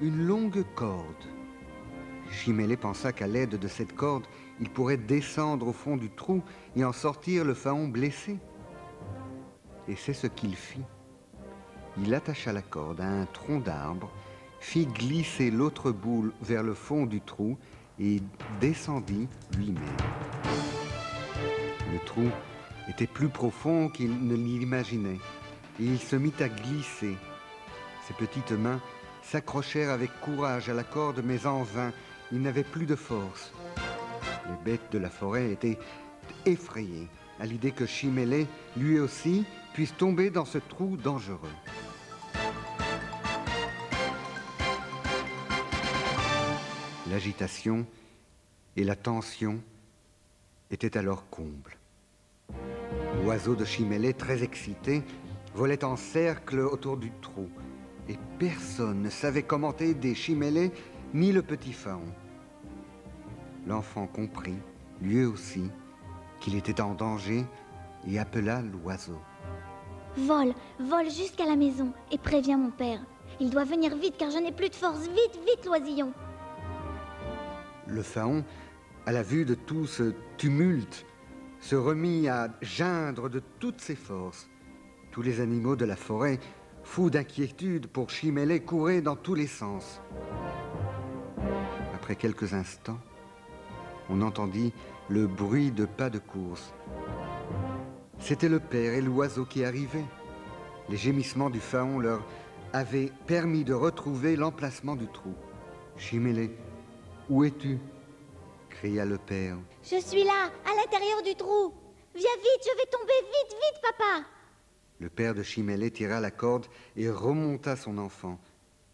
une longue corde. Chimélé pensa qu'à l'aide de cette corde, il pourrait descendre au fond du trou et en sortir le Faon blessé. Et c'est ce qu'il fit. Il attacha la corde à un tronc d'arbre, fit glisser l'autre boule vers le fond du trou et descendit lui-même. Le trou était plus profond qu'il ne l'imaginait et il se mit à glisser. Ses petites mains s'accrochèrent avec courage à la corde, mais en vain, il n'avait plus de force. Les bêtes de la forêt étaient effrayées à l'idée que Chimélé, lui aussi, puisse tomber dans ce trou dangereux. L'agitation et la tension étaient à leur comble. L'oiseau de Chimélé, très excité, volait en cercle autour du trou, et personne ne savait comment aider Chimélé ni le petit Faon. L'enfant comprit, lui aussi, qu'il était en danger et appela l'oiseau. Vole, vole jusqu'à la maison et préviens mon père. Il doit venir vite car je n'ai plus de force. Vite, vite, l'oisillon. Le Faon, à la vue de tout ce tumulte, se remit à geindre de toutes ses forces. Tous les animaux de la forêt, fous d'inquiétude pour Chimélé, couraient dans tous les sens. Après quelques instants, on entendit le bruit de pas de course. C'était le père et l'oiseau qui arrivaient. Les gémissements du Faon leur avaient permis de retrouver l'emplacement du trou. « Chimélé, où es-tu » cria le père. « Je suis là, à l'intérieur du trou. Viens vite, je vais tomber, vite, vite, papa !» Le père de Chimélé tira la corde et remonta son enfant.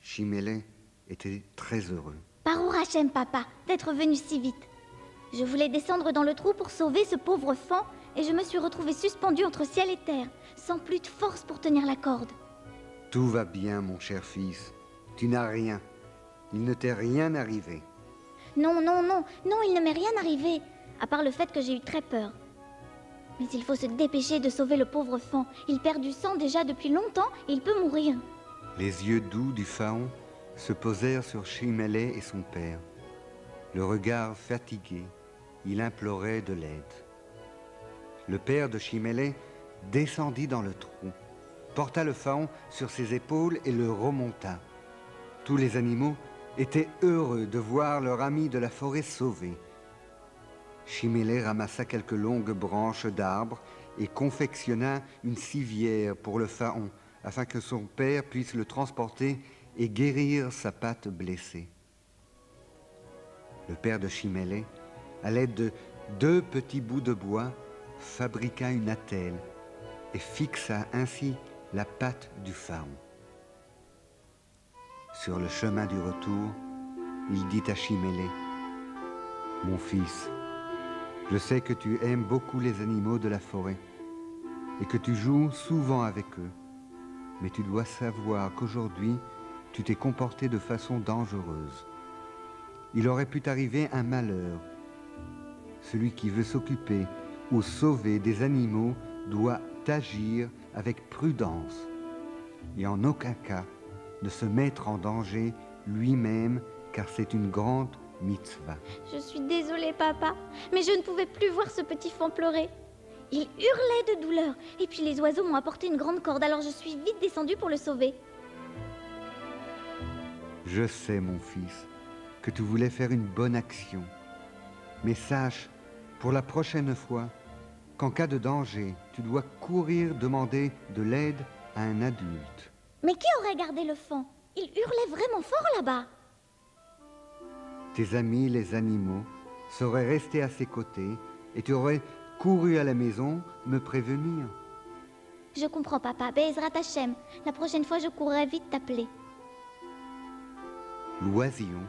Chimélé était très heureux. « Baruch Hachem, papa, d'être venu si vite. Je voulais descendre dans le trou pour sauver ce pauvre Faon et je me suis retrouvée suspendue entre ciel et terre, sans plus de force pour tenir la corde. » Tout va bien, mon cher fils. Tu n'as rien. Il ne t'est rien arrivé. Non, non, non, non, il ne m'est rien arrivé, à part le fait que j'ai eu très peur. Mais il faut se dépêcher de sauver le pauvre Faon. Il perd du sang déjà depuis longtemps et il peut mourir. Les yeux doux du Faon se posèrent sur Chimélé et son père. Le regard fatigué, il implorait de l'aide. Le père de Chimélé descendit dans le trou, porta le Faon sur ses épaules et le remonta. Tous les animaux étaient heureux de voir leur ami de la forêt sauvé. Chimélé ramassa quelques longues branches d'arbres et confectionna une civière pour le Faon, afin que son père puisse le transporter et guérir sa patte blessée. Le père de Chimélé, à l'aide de 2 petits bouts de bois, fabriqua une attelle et fixa ainsi la patte du Faon. Sur le chemin du retour, il dit à Chimélé, « Mon fils, je sais que tu aimes beaucoup les animaux de la forêt et que tu joues souvent avec eux, mais tu dois savoir qu'aujourd'hui, tu t'es comporté de façon dangereuse. Il aurait pu t'arriver un malheur. Celui qui veut s'occuper ou sauver des animaux doit agir avec prudence et en aucun cas ne se mettre en danger lui-même, car c'est une grande mitzvah. » Je suis désolée, papa, mais je ne pouvais plus voir ce petit Faon pleurer. Il hurlait de douleur, et puis les oiseaux m'ont apporté une grande corde, alors je suis vite descendue pour le sauver. Je sais, mon fils, que tu voulais faire une bonne action, mais sache, pour la prochaine fois, qu'en cas de danger, tu dois courir demander de l'aide à un adulte. Mais qui aurait gardé le Faon? Il hurlait vraiment fort là-bas. Tes amis, les animaux, seraient restés à ses côtés et tu aurais couru à la maison me prévenir. Je comprends, papa. Be'ezrat Hachem. La prochaine fois, je courrai vite t'appeler. L'oisillon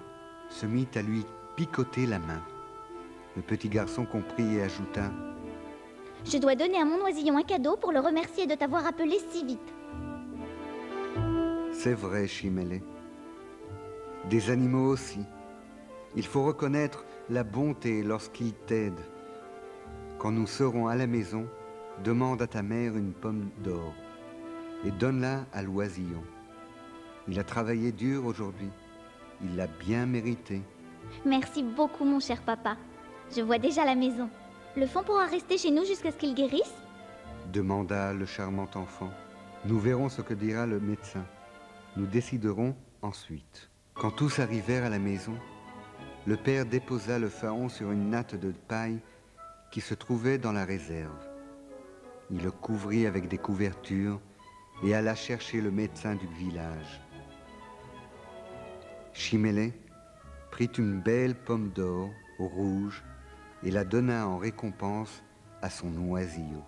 se mit à lui picoter la main. Le petit garçon comprit et ajouta, « Je dois donner à mon oisillon un cadeau pour le remercier de t'avoir appelé si vite. » C'est vrai, Chimélé. Des animaux aussi. Il faut reconnaître la bonté lorsqu'ils t'aident. Quand nous serons à la maison, demande à ta mère une pomme d'or et donne-la à l'oisillon. Il a travaillé dur aujourd'hui il l'a bien mérité. Merci beaucoup, mon cher papa. Je vois déjà la maison. Le faon pourra rester chez nous jusqu'à ce qu'il guérisse? Demanda le charmant enfant. Nous verrons ce que dira le médecin. Nous déciderons ensuite. Quand tous arrivèrent à la maison, le père déposa le faon sur une natte de paille qui se trouvait dans la réserve. Il le couvrit avec des couvertures et alla chercher le médecin du village. Chimélé prit une belle pomme d'or rouge et la donna en récompense à son oisillot.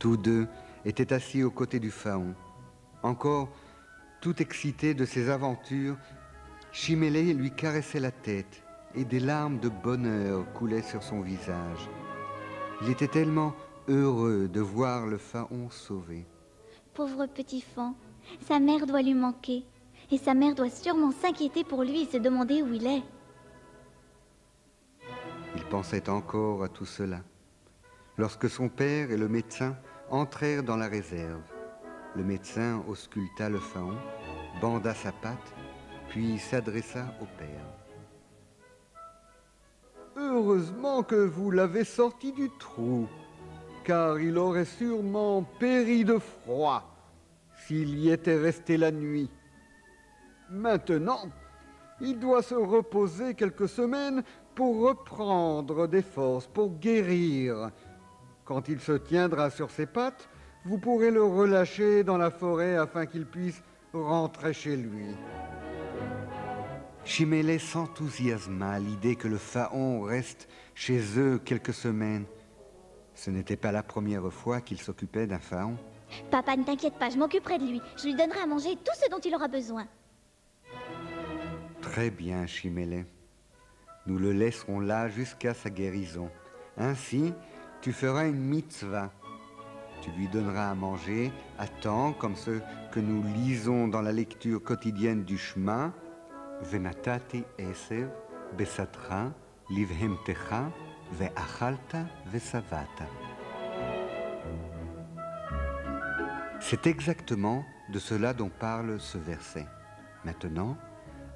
Tous deux étaient assis aux côtés du faon. Encore tout excité de ses aventures, Chimélé lui caressait la tête et des larmes de bonheur coulaient sur son visage. Il était tellement heureux de voir le faon sauvé. Pauvre petit faon, sa mère doit lui manquer. Et sa mère doit sûrement s'inquiéter pour lui et se demander où il est. Il pensait encore à tout cela, lorsque son père et le médecin entrèrent dans la réserve. Le médecin ausculta le faon, banda sa patte, puis s'adressa au père. Heureusement que vous l'avez sorti du trou, car il aurait sûrement péri de froid s'il y était resté la nuit. Maintenant, il doit se reposer quelques semaines pour reprendre des forces, pour guérir. Quand il se tiendra sur ses pattes, vous pourrez le relâcher dans la forêt afin qu'il puisse rentrer chez lui. Chimélé s'enthousiasma à l'idée que le faon reste chez eux quelques semaines. Ce n'était pas la première fois qu'il s'occupait d'un faon. Papa, ne t'inquiète pas, je m'occuperai de lui. Je lui donnerai à manger tout ce dont il aura besoin. Très bien, Chimélé. Nous le laisserons là jusqu'à sa guérison. Ainsi, tu feras une mitzvah. Tu lui donneras à manger à temps comme ce que nous lisons dans la lecture quotidienne du Shema. Venatati esev besatra livhemtecha ve'achalta ve'savata. C'est exactement de cela dont parle ce verset. Maintenant,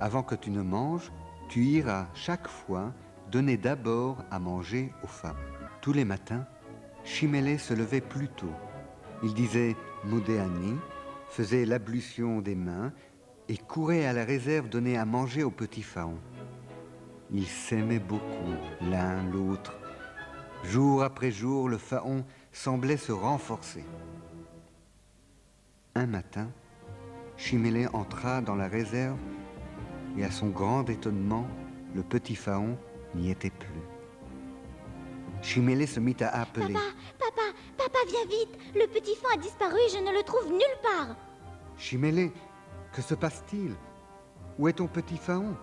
avant que tu ne manges, tu iras chaque fois donner d'abord à manger au faon. Tous les matins, Chimélé se levait plus tôt. Il disait Modéani, faisait l'ablution des mains et courait à la réserve donner à manger au petit faon. Ils s'aimaient beaucoup l'un l'autre. Jour après jour, le faon semblait se renforcer. Un matin, Chimélé entra dans la réserve et à son grand étonnement, le petit faon n'y était plus. Chimélé se mit à appeler. Papa, viens vite. Le petit faon a disparu et je ne le trouve nulle part. Chimélé, que se passe-t-il? Où est ton petit faon?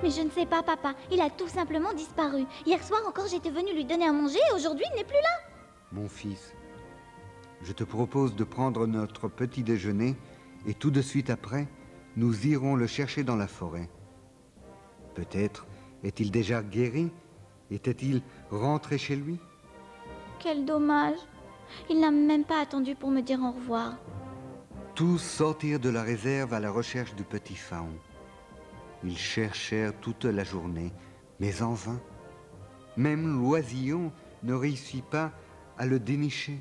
Mais je ne sais pas, papa. Il a tout simplement disparu. Hier soir encore, j'étais venue lui donner à manger et aujourd'hui, il n'est plus là. Mon fils, je te propose de prendre notre petit déjeuner et tout de suite après, nous irons le chercher dans la forêt. Peut-être est-il déjà guéri? Était-il rentré chez lui? Quel dommage. Il n'a même pas attendu pour me dire au revoir. Tous sortirent de la réserve à la recherche du petit faon. Ils cherchèrent toute la journée, mais en vain. Même l'oisillon ne réussit pas à le dénicher.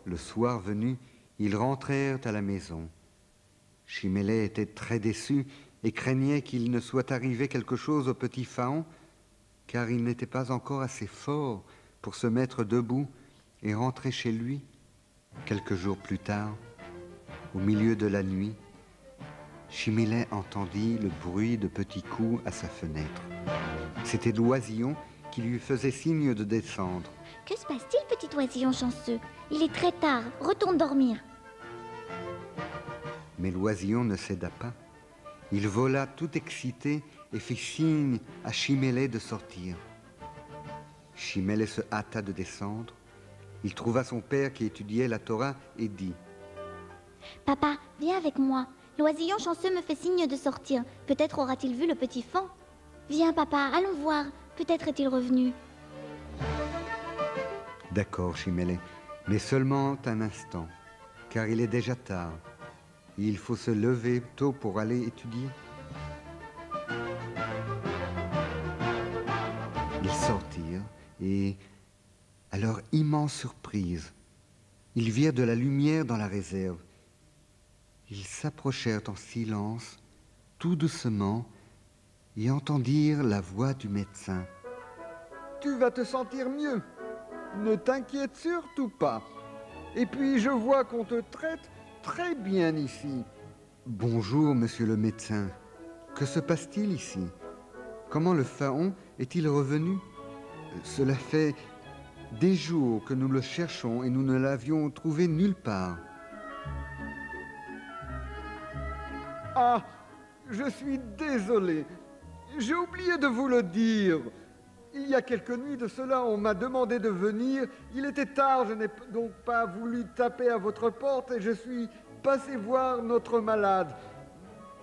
Le soir venu, ils rentrèrent à la maison. Chimélé était très déçu et craignait qu'il ne soit arrivé quelque chose au petit faon, car il n'était pas encore assez fort pour se mettre debout et rentrer chez lui. Quelques jours plus tard, au milieu de la nuit, Chimélé entendit le bruit de petits coups à sa fenêtre. C'était l'oisillon qui lui faisait signe de descendre. Que se passe-t-il, petit oisillon chanceux? Il est très tard, retourne dormir. Mais l'oisillon ne céda pas. Il vola tout excité et fit signe à Chimélé de sortir. Chimélé se hâta de descendre. Il trouva son père qui étudiait la Torah et dit « Papa, viens avec moi. L'oisillon chanceux me fait signe de sortir. Peut-être aura-t-il vu le petit faon. Viens, papa, allons voir. Peut-être est-il revenu. » D'accord, Chimélé, mais seulement un instant, car il est déjà tard. Il faut se lever tôt pour aller étudier. Ils sortirent et, à leur immense surprise, ils virent de la lumière dans la réserve. Ils s'approchèrent en silence, tout doucement, et entendirent la voix du médecin. Tu vas te sentir mieux. Ne t'inquiète surtout pas. Et puis je vois qu'on te traite très bien ici. Bonjour, monsieur le médecin. Que se passe-t-il ici? Comment le Pharaon est-il revenu? Cela fait des jours que nous le cherchons et nous ne l'avions trouvé nulle part. Ah, je suis désolé. J'ai oublié de vous le dire. Il y a quelques nuits de cela, on m'a demandé de venir. Il était tard, je n'ai donc pas voulu taper à votre porte et je suis passé voir notre malade.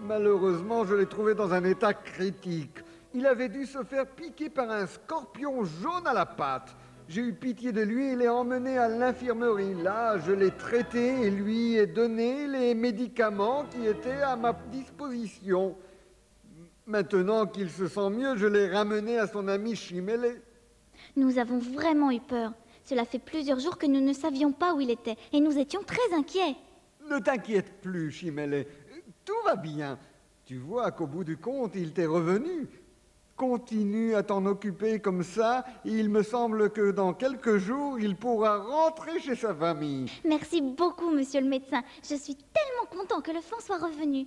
Malheureusement, je l'ai trouvé dans un état critique. Il avait dû se faire piquer par un scorpion jaune à la patte. J'ai eu pitié de lui et l'ai emmené à l'infirmerie. Là, je l'ai traité et lui ai donné les médicaments qui étaient à ma disposition. Maintenant qu'il se sent mieux, je l'ai ramené à son ami Chimélé. Nous avons vraiment eu peur. Cela fait plusieurs jours que nous ne savions pas où il était et nous étions très inquiets. Ne t'inquiète plus, Chimélé. Tout va bien. Tu vois qu'au bout du compte, il t'est revenu. Continue à t'en occuper comme ça et il me semble que dans quelques jours, il pourra rentrer chez sa famille. Merci beaucoup, monsieur le médecin. Je suis tellement content que le Faon soit revenu.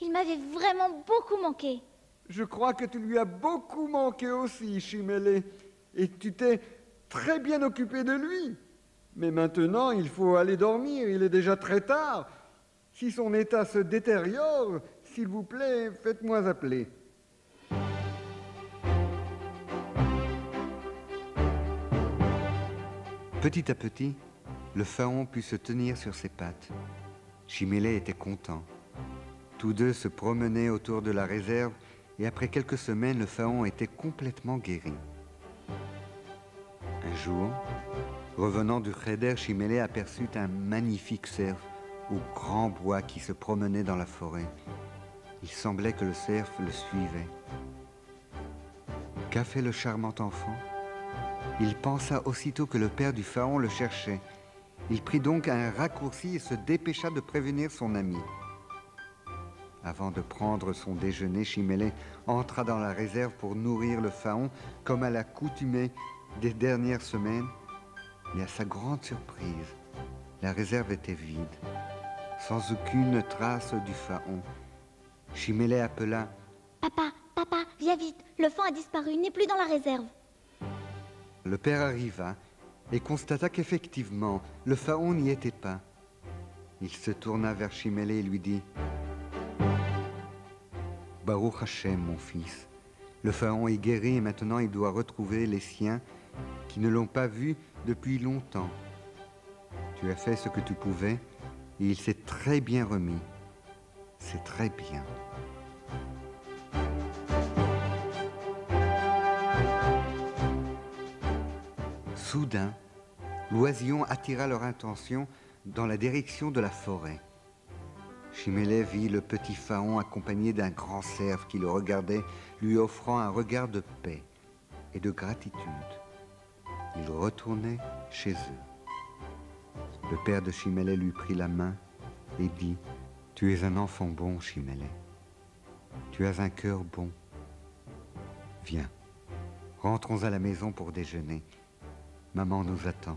Il m'avait vraiment beaucoup manqué. Je crois que tu lui as beaucoup manqué aussi, Chimélé. Et tu t'es très bien occupé de lui. Mais maintenant, il faut aller dormir. Il est déjà très tard. Si son état se détériore, s'il vous plaît, faites-moi appeler. Petit à petit, le Pharaon put se tenir sur ses pattes. Chimélé était content. Tous deux se promenaient autour de la réserve et après quelques semaines, le Pharaon était complètement guéri. Un jour, revenant du Khéder, Chimélé aperçut un magnifique cerf au grand bois qui se promenait dans la forêt. Il semblait que le cerf le suivait. Qu'a fait le charmant enfant? Il pensa aussitôt que le père du Pharaon le cherchait. Il prit donc un raccourci et se dépêcha de prévenir son ami. Avant de prendre son déjeuner, Chimélé entra dans la réserve pour nourrir le Pharaon comme à l'accoutumée des dernières semaines. Mais à sa grande surprise, la réserve était vide, sans aucune trace du Pharaon. Chimélé appela « Papa, papa, viens vite. Le Faon a disparu, il n'est plus dans la réserve. » Le père arriva et constata qu'effectivement, le Pharaon n'y était pas. Il se tourna vers Chimélé et lui dit « Baruch Hashem, mon fils, le Pharaon est guéri et maintenant il doit retrouver les siens qui ne l'ont pas vu depuis longtemps. Tu as fait ce que tu pouvais et il s'est très bien remis. C'est très bien. » Soudain, l'oisillon attira leur attention dans la direction de la forêt. Chimélé vit le petit Pharaon accompagné d'un grand cerf qui le regardait, lui offrant un regard de paix et de gratitude. Ils retournaient chez eux. Le père de Chimélé lui prit la main et dit « Tu es un enfant bon, Chimélé. Tu as un cœur bon. Viens, rentrons à la maison pour déjeuner. Maman nous attend. »